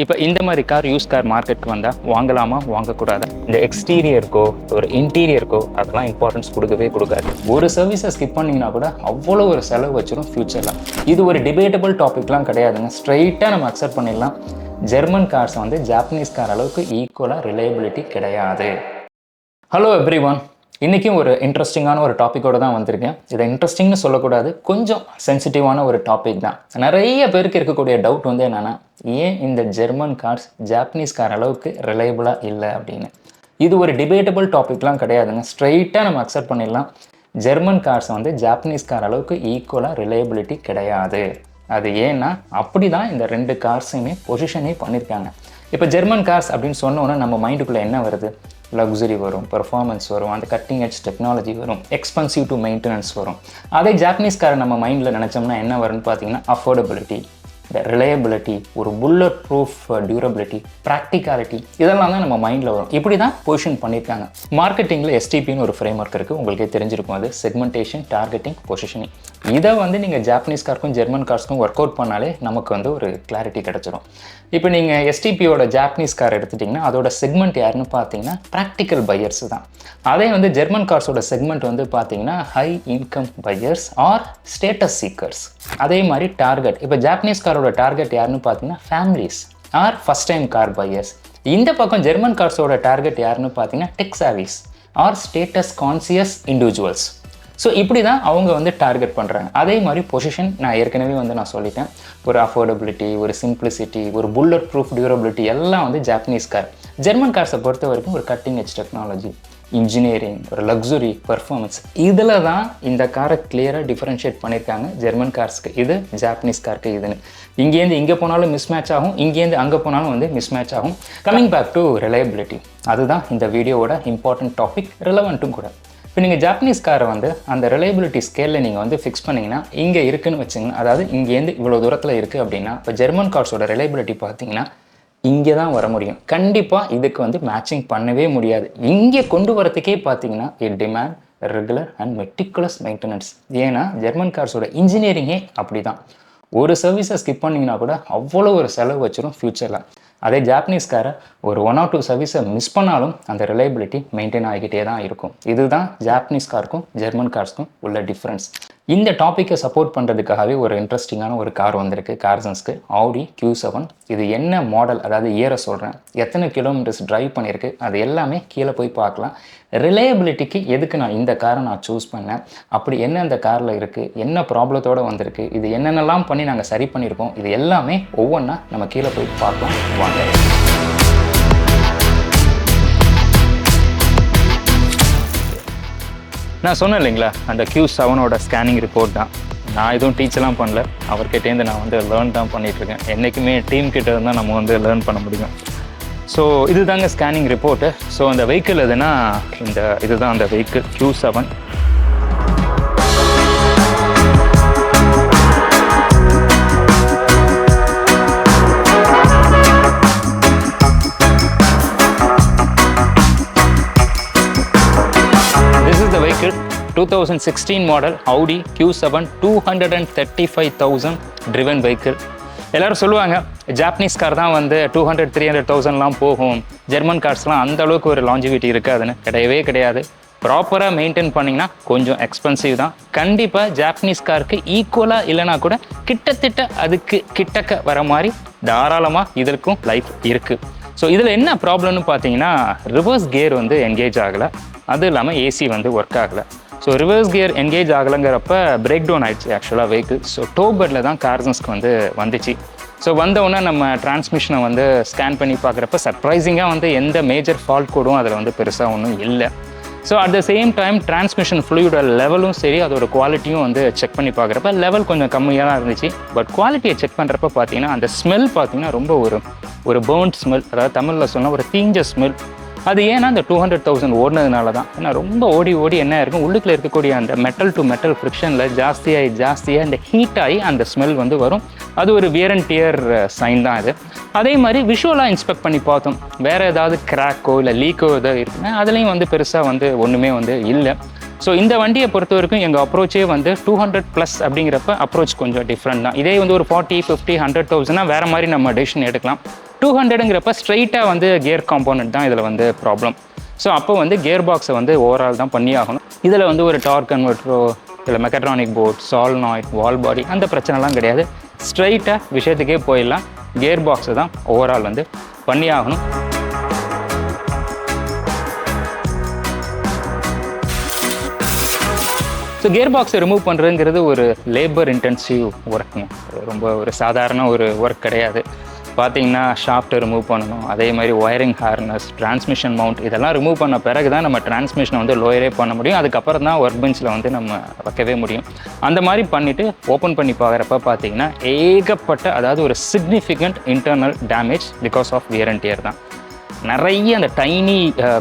இப்போ இந்த மாதிரி கார் யூஸ் கார் மார்க்கெட்டுக்கு வந்தால் வாங்கலாமா வாங்கக்கூடாது? இந்த எக்ஸ்டீரியருக்கோ ஒரு இன்டீரியருக்கோ அதெல்லாம் இம்பார்ட்டன்ஸ் கொடுக்கவே கொடுக்காது. ஒரு சர்வீஸை ஸ்கிப் பண்ணிங்கன்னா கூட அவ்வளோ ஒரு செலவு வச்சிடும் ஃப்யூச்சரில். இது ஒரு டிபேட்டபிள் டாபிக்லாம் கிடையாதுங்க. ஸ்ட்ரைட்டாக நம்ம அக்செப்ட் பண்ணிடலாம். ஜெர்மன் கார்ஸ் வந்து ஜாப்பனீஸ் கார் அளவுக்கு ஈக்குவலாக ரிலையபிலிட்டி கிடையாது. ஹலோ எவ்ரி ஒன், இன்றைக்கும் ஒரு இன்ட்ரெஸ்டிங்கான ஒரு டாப்பிக்கோடு தான் வந்திருக்கேன். இதை இன்ட்ரெஸ்டிங்னு சொல்லக்கூடாது, கொஞ்சம் சென்சிட்டிவான ஒரு டாபிக் தான். நிறைய பேருக்கு இருக்கக்கூடிய டவுட் வந்து என்னென்னா, ஏன் இந்த ஜெர்மன் கார்ஸ் ஜாப்பனீஸ் கார் அளவுக்கு ரிலையபிளாக இல்லை அப்படின்னு. இது ஒரு டிபேட்டபிள் டாபிக்லாம் கிடையாதுங்க. ஸ்ட்ரைட்டாக நம்ம அக்செப்ட் பண்ணிடலாம். ஜெர்மன் கார்ஸ் வந்து ஜாப்பனீஸ் கார் அளவுக்கு ஈக்குவலாக ரிலையபிலிட்டி கிடையாது. அது ஏன்னா அப்படி தான் இந்த ரெண்டு கார்ஸையுமே பொசிஷனே பண்ணியிருக்காங்க. இப்போ ஜெர்மன் கார்ஸ் அப்படின்னு சொன்னோன்னா நம்ம மைண்டுக்குள்ளே என்ன வருது? லக்ஸுரி வரும், பெர்ஃபார்மன்ஸ் வரும், அந்த கட்டிங் எட்ஜ் டெக்னாலஜி வரும், எக்ஸ்பென்சிவ் டு மெயின்டெனன்ஸ் வரும். அதே ஜாப்பனீஸ் காரை நம்ம மைண்டில் நினச்சோம்னா என்ன வரும்னு பார்த்தீங்கன்னா அஃபோர்டபிலிட்டி, ரிலையபிலிட்டி, ஒரு புல்லட் ப்ரூஃப் டியூரபிலிட்டி, ப்ராக்டிகாலிட்டி, இதெல்லாம் தான் நம்ம மைண்டில் வரும். இப்படி தான் பொசிஷன் பண்ணியிருக்காங்க. மார்க்கெட்டிங்கில் எஸ்டிபின்னு ஒரு ஃப்ரேம் ஒர்க் இருக்குது, உங்களுக்கே தெரிஞ்சிருக்கும். அது செக்மெண்டேஷன், டார்கெட்டிங், பொசிஷனிங். இதை வந்து நீங்கள் ஜாப்பனீஸ் கார்க்கும் ஜெர்மன் கார்ஸ்க்கும் ஒர்க் அவுட் பண்ணாலே நமக்கு வந்து ஒரு கிளாரிட்டி கிடச்சிரும். இப்போ நீங்கள் எஸ்டிபியோட ஜாப்பனீஸ் கார் எடுத்துட்டிங்கன்னா அதோட செக்மெண்ட் யாருன்னு பார்த்தீங்கன்னா ப்ராக்டிக்கல் பையர்ஸ் தான். அதே வந்து ஜெர்மன் கார்ஸோட செக்மெண்ட் வந்து பார்த்தீங்கன்னா high income buyers or status seekers. அதே மாதிரி டார்கெட், இப்போ ஜாப்பனீஸ் காரோட டார்கெட் யாருன்னு பார்த்தீங்கன்னா families or first time car buyers. இந்த பக்கம் ஜெர்மன் கார்ஸோட டார்கெட் யாருன்னு பார்த்தீங்கன்னா tech savvies or status conscious individuals. So இப்படி தான் அவங்க வந்து டார்கெட் பண்ணுறாங்க. அதே மாதிரி பொசிஷன் நான் ஏற்கனவே வந்து நான் சொல்லிட்டேன். ஒரு அஃபோர்டபிலிட்டி, ஒரு சிம்பிளிசிட்டி, ஒரு புல்லட் ப்ரூஃப் டியூரபிலிட்டி எல்லாம் வந்து ஜாப்பனீஸ் கார். ஜெர்மன் கார்ஸை பொறுத்த வரைக்கும் ஒரு கட்டிங் எட்ஜ் டெக்னாலஜி, இன்ஜினியரிங், ஒரு லக்ஸுரி, பெர்ஃபார்மன்ஸ், இதில் தான் இந்த காரை கிளியராக டிஃபரன்ஷியேட் பண்ணியிருக்காங்க. ஜெர்மன் கார்ஸ்க்கு இது, ஜாப்பனீஸ் காருக்கு இதுன்னு. இங்கேருந்து இங்கே போனாலும் மிஸ் மேட்ச் ஆகும், இங்கேருந்து அங்கே போனாலும் வந்து மிஸ் மேட்ச் ஆகும். கம்மிங் பேக் டு ரிலையபிலிட்டி, அதுதான் இந்த வீடியோவோட இம்பார்ட்டன்ட் டாபிக், ரிலவெண்ட்டும் கூட. இப்போ நீங்கள் ஜாப்பனீஸ் காரை வந்து அந்த ரிலையபிலிட்டி ஸ்கேலில் நீங்கள் வந்து ஃபிக்ஸ் பண்ணிங்கன்னா இங்கே இருக்குதுன்னு வச்சுங்கன்னா, அதாவது இங்கேருந்து இவ்வளோ தூரத்தில் இருக்குது அப்படின்னா, இப்போ ஜெர்மன் கார்ஸோட ரிலையபிலிட்டி பார்த்தீங்கன்னா இங்கே தான் வர முடியும். கண்டிப்பாக இதுக்கு வந்து மேட்சிங் பண்ணவே முடியாது. இங்கே கொண்டு வரத்துக்கே பார்த்தீங்கன்னா it demand regular and meticulous maintenance. ஏன்னா ஜெர்மன் கார்ஸோட இன்ஜினியரிங்கே அப்படி தான். ஒரு சர்வீஸை ஸ்கிப் பண்ணிங்கன்னா கூட அவ்வளோ ஒரு செலவு வச்சிடும் ஃப்யூச்சரில். அதே ஜாப்பனீஸ் காரை ஒரு 1 or 2 சர்வீஸை மிஸ் பண்ணாலும் அந்த ரிலையபிலிட்டி மெயின்டைன் ஆகிக்கிட்டே தான் இருக்கும். இதுதான் ஜாப்பனீஸ் காருக்கும் ஜெர்மன் கார்ஸ்க்கும் உள்ள டிஃப்ரென்ஸ். இந்த டாப்பிக்கை சப்போர்ட் பண்ணுறதுக்காகவே ஒரு இன்ட்ரெஸ்டிங்கான ஒரு கார் வந்திருக்கு கார்சன்ஸ்க்கு, ஆடி Q7. இது என்ன மாடல், அதாவது இயரை சொல்கிறேன், எத்தனை கிலோமீட்டர்ஸ் ட்ரைவ் பண்ணியிருக்கு, அது எல்லாமே கீழே போய் பார்க்கலாம். ரிலையபிலிட்டிக்கு எதுக்கு நான் இந்த காரை நான் சூஸ் பண்ணேன், அப்படி என்ன இந்த காரில் இருக்குது, என்ன ப்ராப்ளத்தோடு வந்திருக்கு, இது என்னென்னலாம் பண்ணி நாங்கள் சரி பண்ணியிருக்கோம், இது எல்லாமே ஒவ்வொன்றா நம்ம கீழே போய் பார்க்கலாம் வாங்க. நான் சொன்னேன் இல்லைங்களா, அந்த Q7ஓட ஸ்கேனிங் ரிப்போர்ட் தான். நான் எதுவும் டீச்சர்லாம் பண்ணல, அவர்கிட்டேருந்து நான் வந்து லேர்ன் தான் பண்ணிகிட்ருக்கேன். என்றைக்குமே டீம் கிட்ட இருந்தால் நம்ம வந்து லேர்ன் பண்ண முடியும். ஸோ இது தாங்க ஸ்கேனிங் ரிப்போர்ட்டு. ஸோ அந்த வெஹிக்கிள் எதுனா இதுதான் அந்த vehicle Q7. This is the vehicle, 2016 model Audi Q7, 235,000 driven vehicle. எல்லோரும் சொல்லுவாங்க ஜாப்பனீஸ் கார் தான் வந்து 200-300,000லாம் போகும், ஜெர்மன் கார்ஸ்லாம் அந்த அளவுக்கு ஒரு லாஞ்சிவிட்டி இருக்காதுன்னு. கிடையவே கிடையாது. ப்ராப்பராக மெயின்டைன் பண்ணிங்கன்னா கொஞ்சம் எக்ஸ்பென்சிவ் தான். கண்டிப்பாக ஜாப்பனீஸ் காருக்கு ஈக்குவலாக இல்லைனா கூட கிட்டத்தட்ட அதுக்கு கிட்டக்க வர மாதிரி தாராளமாக இதற்கும் லைஃப் இருக்குது. ஸோ இதில் என்ன ப்ராப்ளம்னு பார்த்தீங்கன்னா, ரிவர்ஸ் கியர் வந்து என்கேஜ் ஆகலை, அது இல்லாமல் ஏசி வந்து ஒர்க் ஆகலை. ஸோ ரிவர்ஸ் கியர் என்கேஜ் ஆகலைங்கிறப்ப பிரேக் டவுன் ஆகிடுச்சு ஆக்சுவலாக வெஹிக்கிள். ஸோ டோபரில் தான் கார்சன்ஸ்க்கு வந்து வந்துச்சு. ஸோ வந்தவுடனே நம்ம டிரான்ஸ்மிஷனை வந்து ஸ்கேன் பண்ணி பார்க்குறப்ப சர்ப்ரைசிங்காக வந்து எந்த மேஜர் ஃபால்ட் கோடும் அதில் வந்து பெருசாக ஒன்றும் இல்லை. So at the same time transmission fluid லெவலும் சரி, அதோட குவாலிட்டியும் வந்து செக் பண்ணி பார்க்குறப்ப லெவல் கொஞ்சம் கம்மியாக தான் இருந்துச்சு. பட் குவாலிட்டியை செக் பண்ணுறப்ப பார்த்தீங்கன்னா அந்த ஸ்மெல் பார்த்தீங்கன்னா ரொம்ப ஒரு பேர்ன்ட் ஸ்மெல், அதாவது தமிழில் சொன்னால் ஒரு தீஞ்ச ஸ்மெல். அது ஏன்னா அந்த 200,000 ஓடினதுனால தான். ஏன்னா ரொம்ப ஓடி என்ன இருக்கும், உள்ளுக்குள்ளே இருக்கக்கூடிய அந்த மெட்டல் டு மெட்டல் ஃப்ரிக்ஷனில் ஜாஸ்தியாக இந்த ஹீட் ஆகி அந்த ஸ்மெல் வந்து வரும். அது ஒரு வியர் அண்ட் டியர் சைன் தான் இது. அதே மாதிரி விஷுவலாக இன்ஸ்பெக்ட் பண்ணி பார்த்தோம், வேறு ஏதாவது கிராக்கோ இல்லை லீக்கோ ஏதாவது இருக்குன்னா அதுலேயும் வந்து பெருசாக வந்து ஒன்றுமே வந்து இல்லை. ஸோ இந்த வண்டியை பொறுத்த வரைக்கும் எங்கள் அப்ரோச்சே வந்து 200+ அப்படிங்கிறப்ப அப்ரோச் கொஞ்சம் டிஃப்ரெண்ட் தான். இதே வந்து ஒரு 40, 50, 100,000 வேறு மாதிரி நம்ம டெசிஷன் எடுக்கலாம். 200ங்கிறப்ப ஸ்ட்ரைட்டாக வந்து கியர் காம்போனன்ட் தான் இதில் வந்து ப்ராப்ளம். ஸோ அப்போ வந்து கியர் பாக்ஸை வந்து ஓவரால் தான் பண்ணி ஆகணும். இதில் வந்து ஒரு டார்க் கன்வெர்ட்டரோ இல்லை மெக்கட்ரானிக் போர்ட், சால்னாய்ட், வால் பாடி அந்த பிரச்சனைலாம் கிடையாது. ஸ்ட்ரைட்டாக விஷயத்துக்கே போயிடலாம். கியர் பாக்ஸை தான் ஓவரால் வந்து பண்ணி ஆகணும். ஸோ கியர் பாக்ஸை ரிமூவ் பண்ணுறதுங்கிறது ஒரு லேபர் இன்டென்சிவ் ஒர்க்குங்க. ரொம்ப ஒரு சாதாரண ஒரு ஒர்க் கிடையாது. பார்த்தீங்கன்னா ஷாஃப்ட்டை ரிமூவ் பண்ணணும், அதே மாதிரி ஒயரிங் ஹார்னஸ், டிரான்ஸ்மிஷன் மவுண்ட் இதெல்லாம் ரிமூவ் பண்ண பிறகு தான் நம்ம டிரான்ஸ்மிஷனை வந்து லோயரே பண்ண முடியும். அதுக்கப்புறம் தான் ஒர்க் பெஞ்சில் வந்து நம்ம வைக்கவே முடியும். அந்த மாதிரி பண்ணிவிட்டு ஓப்பன் பண்ணி பார்க்குறப்ப பார்த்தீங்கன்னா ஏகப்பட்ட, அதாவது ஒரு significant internal damage because of wear and tear தான். நிறைய அந்த டைனி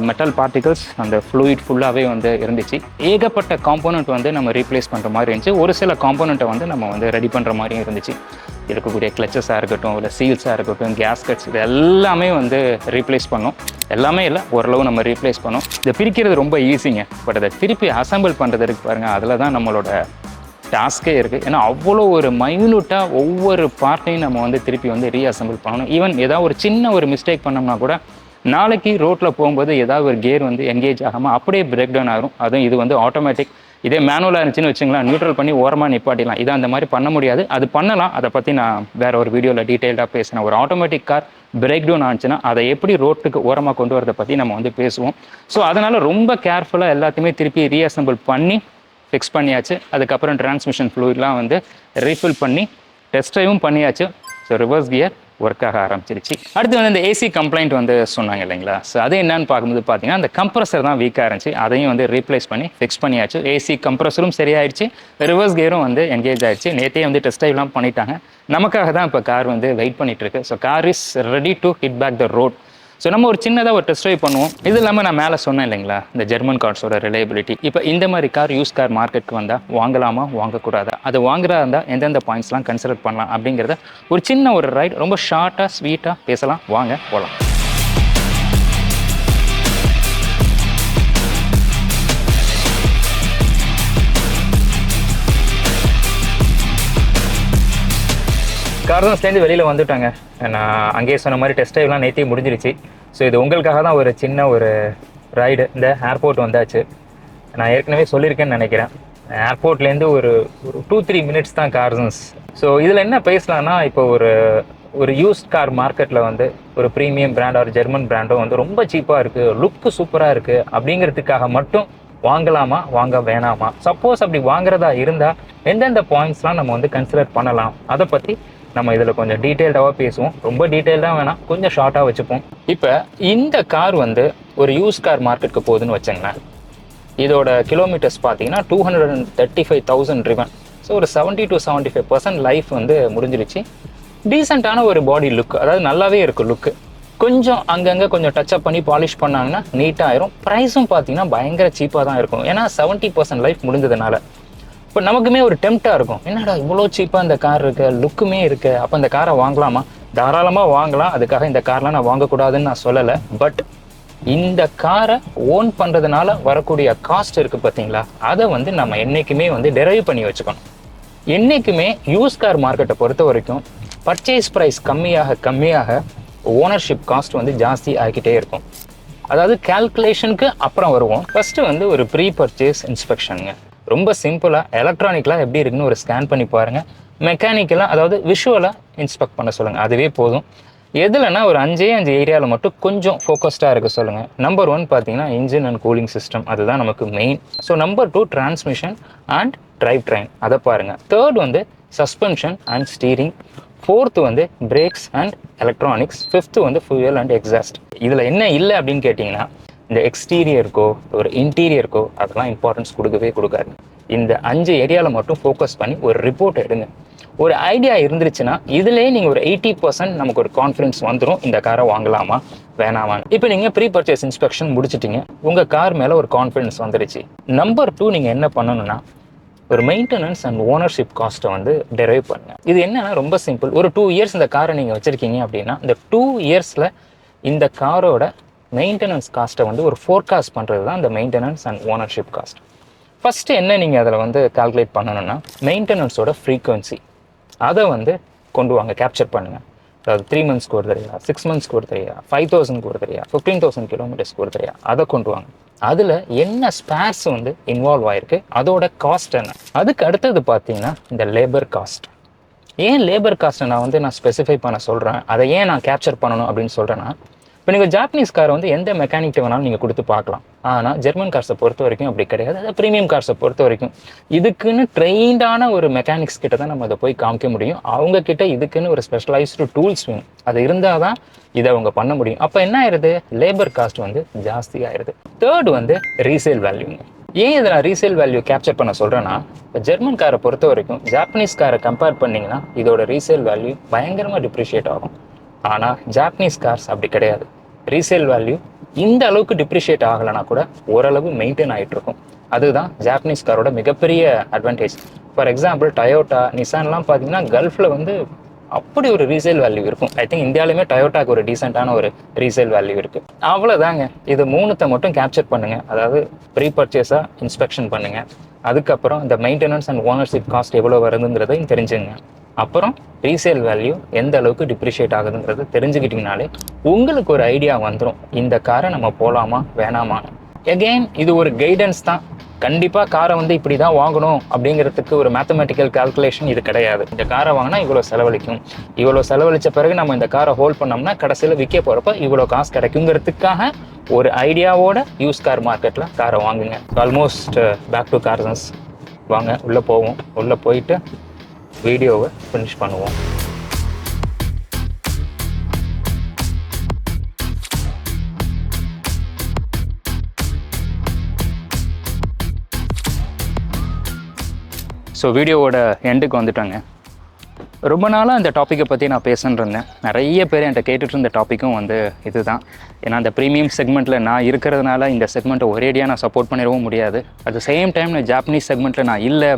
மெட்டல் பார்ட்டிகல்ஸ் அந்த ஃப்ளூயிட் ஃபுல்லாகவே வந்து இருந்துச்சு. ஏகப்பட்ட காம்போனண்ட் வந்து நம்ம ரீப்ளேஸ் பண்ணுற மாதிரி இருந்துச்சு. ஒரு சில காம்போனண்ட்டை வந்து நம்ம வந்து ரெடி பண்ணுற மாதிரியும் இருந்துச்சு. இருக்கக்கூடிய கிளச்சஸாக இருக்கட்டும், இல்லை சீல்ஸாக இருக்கட்டும், கேஸ்கட்ஸ், இது எல்லாமே வந்து ரீப்ளேஸ் பண்ணோம். எல்லாமே இல்லை, ஓரளவு நம்ம ரீப்ளேஸ் பண்ணோம். இதை பிரிக்கிறது ரொம்ப ஈஸிங்க. பட் அதை திருப்பி அசம்பிள் பண்ணுறதுக்கு பாருங்கள், அதில் தான் நம்மளோட டாஸ்கே இருக்குது. ஏன்னா அவ்வளோ ஒரு மைன்யூட்டாக ஒவ்வொரு பார்ட்டையும் நம்ம வந்து திருப்பி வந்து ரீஅசம்பிள் பண்ணணும். ஈவன் ஏதாவது ஒரு சின்ன ஒரு மிஸ்டேக் பண்ணோம்னா கூட நாளைக்கு ரோட்டில் போகும்போது ஏதாவது ஒரு கியர் வந்து என்கேஜ் ஆகாமல் அப்படியே பிரேக் டவுன் ஆகும். அதுவும் இது வந்து ஆட்டோமேட்டிக். இதே மேனுவலாக இருந்துச்சுன்னு வச்சுங்களேன், நியூட்ரல் பண்ணி ஓரமாக நிப்பாட்டிடலாம். இதை அந்த மாதிரி பண்ண முடியாது. அது பண்ணலாம், அதை பற்றி நான் வேறு ஒரு வீடியோவில் டீட்டெயில்டாக பேசினேன். ஒரு ஆட்டோமேட்டிக் கார் பிரேக் டவுன் ஆச்சுன்னா அதை எப்படி ரோட்டுக்கு ஓரமாக கொண்டு வரதை பற்றி நம்ம வந்து பேசுவோம். ஸோ அதனால் ரொம்ப கேர்ஃபுல்லாக எல்லாத்தையுமே திருப்பி ரீஅசம்பிள் பண்ணி ஃபிக்ஸ் பண்ணியாச்சு. அதுக்கப்புறம் டிரான்ஸ்மிஷன் ஃப்ளூயிட்லாம் வந்து ரீஃபில் பண்ணி டெஸ்ட் ட்ரைவும் பண்ணியாச்சு. ஸோ ரிவர்ஸ் கியர் ஒர்க் ஆக ஆரம்பிச்சிருச்சு. அடுத்து வந்து இந்த ஏசி கம்ப்ளைண்ட் வந்து சொன்னாங்க இல்லைங்களா. ஸோ அது என்னன்னு பார்க்கும்போது பார்த்தீங்கன்னா அந்த கம்ப்ரஸர் தான் வீக்காக இருந்துச்சு. அதையும் வந்து ரீப்ளேஸ் பண்ணி ஃபிக்ஸ் பண்ணியாச்சு. ஏசி கம்ப்ரஸரும் சரியாயிடுச்சு, ரிவர்ஸ் கியரும் வந்து என்கேஜ் ஆயிடுச்சு. நேற்றே வந்து டெஸ்ட் ட்ரைவ்லாம் பண்ணிட்டாங்க. நமக்காக தான் இப்போ கார் வந்து வெயிட் பண்ணிட்டு இருக்கு. So car is ready to hit back the road. So நம்ம ஒரு சின்னதாக ஒரு டெஸ்ட் ட்ரைவ் பண்ணுவோம். இது இல்லாமல் நான் மேலே சொன்னேன் இல்லைங்களா, இந்த ஜெர்மன் கார்ஸோட ரிலையபிலிட்டி. இப்போ இந்த மாதிரி கார் யூஸ் கார் மார்க்கெட்டுக்கு வந்தால் வாங்கலாமா வாங்கக்கூடாதா, அது வாங்குறதா இருந்தால் எந்தெந்த பாயிண்ட்ஸ்லாம் கன்சிடர் பண்ணலாம் அப்படிங்கிறத ஒரு சின்ன ஒரு ரைட் ரொம்ப ஷார்ட்டாக ஸ்வீட்டாக பேசலாம். வாங்க போகலாம். கார்சன்ஸ்லேருந்து வெளியில் வந்துட்டாங்க. நான் அங்கேயே சொன்ன மாதிரி டெஸ்ட் ட்ரைவ்லாம் நேற்றே முடிஞ்சிருச்சு. ஸோ இது உங்களுக்காக தான் ஒரு சின்ன ஒரு ரைடு. இந்த ஏர்போர்ட் வந்தாச்சு. நான் ஏற்கனவே சொல்லியிருக்கேன்னு நினைக்கிறேன், ஏர்போர்ட்லேருந்து ஒரு 2-3 மினிட்ஸ் தான் கார்சன்ஸ். ஸோ இதில் என்ன பேசலான்னா, இப்போ ஒரு யூஸ்ட் கார் மார்க்கெட்டில் வந்து ஒரு ப்ரீமியம் பிராண்ட் ஒரு ஜெர்மன் பிராண்டும் வந்து ரொம்ப சீப்பாக இருக்குது, லுக்கு சூப்பராக இருக்குது அப்படிங்கிறதுக்காக மட்டும் வாங்கலாமா வாங்க வேணாமா, சப்போஸ் அப்படி வாங்குறதா இருந்தால் எந்தெந்த பாயிண்ட்ஸ்லாம் நம்ம வந்து கன்சிடர் பண்ணலாம், அதை பற்றி நம்ம இதில் கொஞ்சம் டீட்டெயில்டாக பேசுவோம். ரொம்ப டீட்டெயில்டாக வேணாம், கொஞ்சம் ஷார்ட்டாக வச்சுப்போம். இப்போ இந்த கார் வந்து ஒரு யூஸ் கார் மார்க்கெட்டுக்கு போகுதுன்னு வச்சுங்களேன். இதோட கிலோமீட்டர்ஸ் பார்த்தீங்கன்னா 235,000 ட்ரிவன். ஸோ ஒரு 70 to 75% லைஃப் வந்து முடிஞ்சிருச்சு. டீசெண்டான ஒரு பாடி லுக், அதாவது நல்லாவே இருக்குது லுக்கு. கொஞ்சம் அங்கங்கே கொஞ்சம் டச்சப் பண்ணி பாலிஷ் பண்ணாங்கன்னா நீட்டாக ஆயிரும். ப்ரைஸும் பார்த்தீங்கன்னா பயங்கர சீப்பாக தான் இருக்கும். ஏன்னா 70% லைஃப் முடிஞ்சதுனால இப்போ நமக்குமே ஒரு டெம்ப்டாக இருக்கும், என்னடா இவ்வளோ சீப்பாக இந்த கார் இருக்கு, லுக்குமே இருக்குது, அப்போ இந்த காரை வாங்கலாமா? தாராளமாக வாங்கலாம். அதுக்காக இந்த கார்லாம் நான் வாங்கக்கூடாதுன்னு நான் சொல்லலை. பட் இந்த காரை ஓன் பண்ணுறதுனால வரக்கூடிய காஸ்ட் இருக்குது பார்த்தீங்களா, அதை வந்து நம்ம என்றைக்குமே வந்து டெரைவ் பண்ணி வச்சுக்கணும். என்றைக்குமே யூஸ் கார் மார்க்கெட்டை பொறுத்த வரைக்கும் பர்ச்சேஸ் ப்ரைஸ் கம்மியாக ஓனர்ஷிப் காஸ்ட் வந்து ஜாஸ்தி ஆகிக்கிட்டே இருக்கும். அதாவது கால்குலேஷனுக்கு அப்புறம் வருவோம். ஃபஸ்ட்டு வந்து ஒரு ப்ரீ பர்ச்சேஸ் இன்ஸ்பெக்ஷனுங்க. ரொம்ப சிம்பிளாக எலக்ட்ரானிக்கலாக எப்படி இருக்குன்னு ஒரு ஸ்கேன் பண்ணி பாருங்கள். மெக்கானிக்கலாக, அதாவது விஷுவலாக இன்ஸ்பெக்ட் பண்ண சொல்லுங்கள், அதுவே போதும். எதுலன்னா ஒரு 5 ஏரியாவில் மட்டும் கொஞ்சம் ஃபோக்கஸ்டாக இருக்க சொல்லுங்கள். நம்பர் 1 பார்த்தீங்கன்னா இன்ஜின் அண்ட் கூலிங் சிஸ்டம், அதுதான் நமக்கு main. So number 2 transmission and drive train, அதை பாருங்கள். தேர்ட் வந்து சஸ்பென்ஷன் அண்ட் ஸ்டீரிங். ஃபோர்த்து வந்து பிரேக்ஸ் அண்ட் எலக்ட்ரானிக்ஸ். ஃபிஃப்த்து வந்து ஃபியூயல் அண்ட் எக்ஸாஸ்ட். இதில் என்ன இல்லை அப்படின்னு கேட்டிங்கன்னா, இந்த எக்ஸ்டீரியருக்கோ ஒரு இன்டீரியருக்கோ அதெல்லாம் இம்பார்ட்டன்ஸ் கொடுக்காது. இந்த 5 ஏரியாவில் மட்டும் ஃபோக்கஸ் பண்ணி ஒரு ரிப்போர்ட் எடுங்க. ஒரு ஐடியா இருந்துருச்சுன்னா இதுலேயே நீங்கள் ஒரு 80% நமக்கு ஒரு கான்ஃபிடன்ஸ் வந்துடும், இந்த காரை வாங்கலாமா வேணாமான்னு. இப்போ நீங்கள் ப்ரீ பர்ச்சேஸ் இன்ஸ்பெக்ஷன் முடிச்சிட்டிங்க, உங்கள் கார் மேலே ஒரு கான்ஃபிடன்ஸ் வந்துருச்சு. நம்பர் 2 நீங்கள் என்ன பண்ணணும்னா, ஒரு மெயின்டெனன்ஸ் அண்ட் ஓனர்ஷிப் காஸ்ட்டை வந்து டெரைவ் பண்ணுங்க. இது என்னன்னா ரொம்ப சிம்பிள். ஒரு 2 இயர்ஸ் இந்த காரை நீங்கள் வச்சுருக்கீங்க அப்படின்னா, இந்த 2 இயர்ஸில் இந்த காரோட மெயின்டெனன்ஸ் காஸ்ட்டை வந்து ஒரு ஃபோர்காஸ்ட் பண்ணுறது தான் இந்த maintenance and ownership cost. First என்ன நீங்கள் அதில் வந்து கால்குலேட் பண்ணணும்னா, மெயின்டெனன்ஸோட ஃப்ரீக்வன்சி அதை வந்து கொண்டு வாங்க, கேப்சர் பண்ணுங்கள். அதாவது 3 மந்த்ஸ்க்கு ஒரு தரையா, 6 மந்த்ஸ்க்கு ஒரு தரையா, 5000க்கு ஒரு தரையா, 15,000 கிலோமீட்டர்ஸ்க்கு ஒரு தரையா, அதை கொண்டு வாங்க. அதில் என்ன ஸ்பேர்ஸ் வந்து இன்வால்வ் ஆயிருக்கு, அதோட காஸ்ட் என்ன. அதுக்கு அடுத்தது பார்த்தீங்கன்னா இந்த லேபர் காஸ்ட். ஏன் லேபர் காஸ்ட்டை நான் ஸ்பெசிஃபை பண்ண சொல்கிறேன், அதை ஏன் நான் கேப்சர் பண்ணணும் அப்படின்னு சொல்கிறேன்னா, இப்போ நீங்கள் ஜாப்பனீஸ் காரை வந்து எந்த மெக்கானிக்கிட்ட வேணாலும் நீங்கள் கொடுத்து பார்க்கலாம். ஆனால் ஜெர்மன் கார்ஸை பொறுத்த வரைக்கும் அப்படி கிடையாது. அதாவது ப்ரீமியம் கார்ஸை பொறுத்த வரைக்கும் இதுக்குன்னு ட்ரெயின்டான ஒரு மெக்கானிக்ஸ் கிட்ட தான் நம்ம அதை போய் காமிக்க முடியும். அவங்க கிட்ட இதுக்குன்னு ஒரு ஸ்பெஷலைஸ்டு டூல்ஸ் வேணும். அது இருந்தால் தான் இதை அவங்க பண்ண முடியும். அப்போ என்ன ஆயிடுது, லேபர் காஸ்ட் வந்து ஜாஸ்தி ஆயிடுது. தேர்டு வந்து ரீசேல் வேல்யூங்க. ஏன் இதை நான் ரீசேல் வேல்யூ கேப்சர் பண்ண சொல்கிறேன்னா, இப்போ ஜெர்மன் காரை பொறுத்த வரைக்கும் ஜாப்பனீஸ் காரை கம்பேர் பண்ணிங்கன்னா இதோட ரீசேல் வேல்யூ பயங்கரமாக டிப்ரிஷியேட் ஆகும். ஆனால் ஜாப்பனீஸ் கார்ஸ் அப்படி கிடையாது. ரீசேல் வேல்யூ இந்த அளவுக்கு டிப்ரிஷியேட் ஆகலைன்னா கூட ஓரளவு மெயின்டைன் ஆகிட்டு இருக்கும். அதுதான் ஜாப்பனீஸ் காரோட மிகப்பெரிய அட்வான்டேஜ். ஃபார் எக்ஸாம்பிள் டயோட்டா, நிசான்லாம் பார்த்தீங்கன்னா கல்ஃபில் வந்து அப்படி ஒரு ரீசேல் வேல்யூ இருக்கும். ஐ திங்க் இந்தியாவிலுமே டயோட்டாக்கு ஒரு டீசெண்டான ஒரு ரீசேல் வேல்யூ இருக்குது. அவ்வளோதாங்க. இது மூணுத்தை மட்டும் கேப்சர் பண்ணுங்கள். அதாவது ப்ரீ பர்ச்சேஸாக இன்ஸ்பெக்ஷன் பண்ணுங்கள். அதுக்கப்புறம் இந்த மெயின்டெனன்ஸ் அண்ட் ஓனர்ஷிப் காஸ்ட் எவ்வளோ வருதுங்கிறதையும் தெரிஞ்சுங்க. அப்புறம் ரீசேல் வேல்யூ எந்த அளவுக்கு டிப்ரிஷியேட் ஆகுதுங்கிறது தெரிஞ்சுக்கிட்டிங்கனாலே உங்களுக்கு ஒரு ஐடியா வந்துடும், இந்த காரை நம்ம போகலாமா வேணாமா. எகெயின் இது ஒரு கைடன்ஸ் தான். கண்டிப்பாக காரை வந்து இப்படி தான் வாங்கணும் அப்படிங்கிறதுக்கு ஒரு மேத்தமெட்டிக்கல் கால்குலேஷன் இது கிடையாது. இந்த காரை வாங்கினா இவ்வளோ செலவழிக்கும், இவ்வளோ செலவழித்த பிறகு நம்ம இந்த காரை ஹோல்ட் பண்ணோம்னா கடைசியில் விற்க போகிறப்ப இவ்வளோ காசு கிடைக்குங்கிறதுக்காக ஒரு ஐடியாவோட யூஸ் கார் மார்க்கெட்டில் காரை வாங்குங்க. Almost back to Carsons. வாங்க உள்ளே போவோம். உள்ளே போயிட்டு வீடியோவை ஃபினிஷ் பண்ணுவோம். ஸோ வீடியோவோட எண்டுக்கு வந்துட்டாங்க. ரொம்ப நாளாக இந்த டாப்பிக்கை பற்றி நான் பேசின்னு இருந்தேன். நிறைய பேர் என்கிட்ட கேட்டுட்டு இருந்த டாப்பிக்கும் வந்து இதுதான். ஏன்னா அந்த ப்ரீமியம் செக்மெண்ட்டில் நான் இருக்கிறதுனால இந்த செக்மெண்ட்டை ஒரேடியாக நான் சப்போர்ட் பண்ணிடவும் முடியாது. அட் த சேம் டைம் நான் ஜாப்பனீஸ் செக்மெண்ட்டில் நான் இல்லை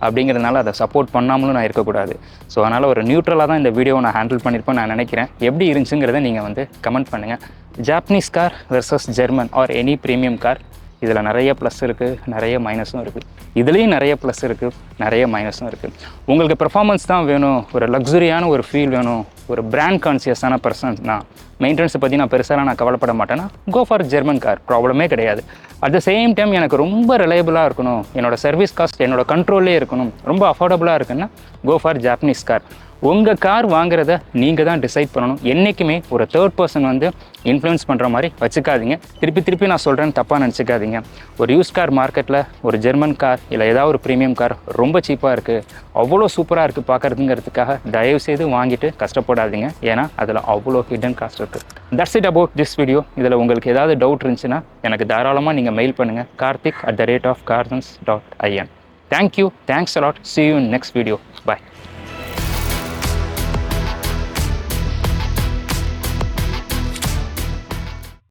அப்படிங்கிறதுனால அதை சப்போர்ட் பண்ணாமலும் நான் இருக்கக்கூடாது. ஸோ அதனால் ஒரு நியூட்ரலாக தான் இந்த வீடியோவை நான் ஹேண்டில் பண்ணியிருப்பேன் நான் நினைக்கிறேன். எப்படி இருந்துச்சுங்கிறத நீங்கள் வந்து கமெண்ட் பண்ணுங்கள். Japanese car versus German or any premium car, இதில் நிறைய ப்ளஸ் இருக்குது, நிறைய மைனஸும் இருக்குது. இதுலேயும் நிறைய ப்ளஸ் இருக்குது, நிறைய மைனஸும் இருக்குது. உங்களுக்கு பெர்ஃபார்மன்ஸ் தான் வேணும், ஒரு லக்ஸுரியான ஒரு ஃபீல் வேணும், ஒரு பிராண்ட் கான்சியஸான பர்சன்ஸ்னா, மெயின்டெனன்ஸை பற்றி நான் பெருசாக நான் கவலைப்பட மாட்டேன்னா கோ ஃபார் ஜெர்மன் கார், ப்ராப்ளமே கிடையாது. அட் த சேம் டைம் எனக்கு ரொம்ப ரிலையபிளாக இருக்கணும், என்னோட சர்வீஸ் காஸ்ட் என்னோட கண்ட்ரோல்லே இருக்கணும், ரொம்ப அஃபோர்டபுளாக இருக்குன்னா கோ ஃபார் ஜாப்பனீஸ் கார். உங்கள் கார் வாங்குறத நீங்கள் தான் டிசைட் பண்ணணும். என்றைக்குமே ஒரு தேர்ட் பர்சன் வந்து இன்ஃப்ளூயன்ஸ் பண்ணுற மாதிரி வச்சுக்காதீங்க. திருப்பி நான் சொல்கிறேன்னு தப்பாக நினச்சிக்காதீங்க. ஒரு யூஸ் கார் மார்க்கெட்டில் ஒரு ஜெர்மன் கார் இல்லை ஏதாவது ஒரு ப்ரீமியம் கார் ரொம்ப சீப்பாக இருக்குது, அவ்வளோ சூப்பராக இருக்குது பார்க்குறதுங்கிறதுக்காக தயவுசெய்து வாங்கிட்டு கஷ்டப்படாதீங்க. ஏன்னா அதில் அவ்வளோ ஹிடன் காஸ்ட் இருக்குது. That's it about this video. இதில் உங்களுக்கு ஏதாவது டவுட் இருந்துச்சுன்னா எனக்கு தாராளமாக நீங்கள் மெயில் பண்ணுங்கள், karthik@karsens.in. Thank you. Thanks a lot. See you in next video. Bye.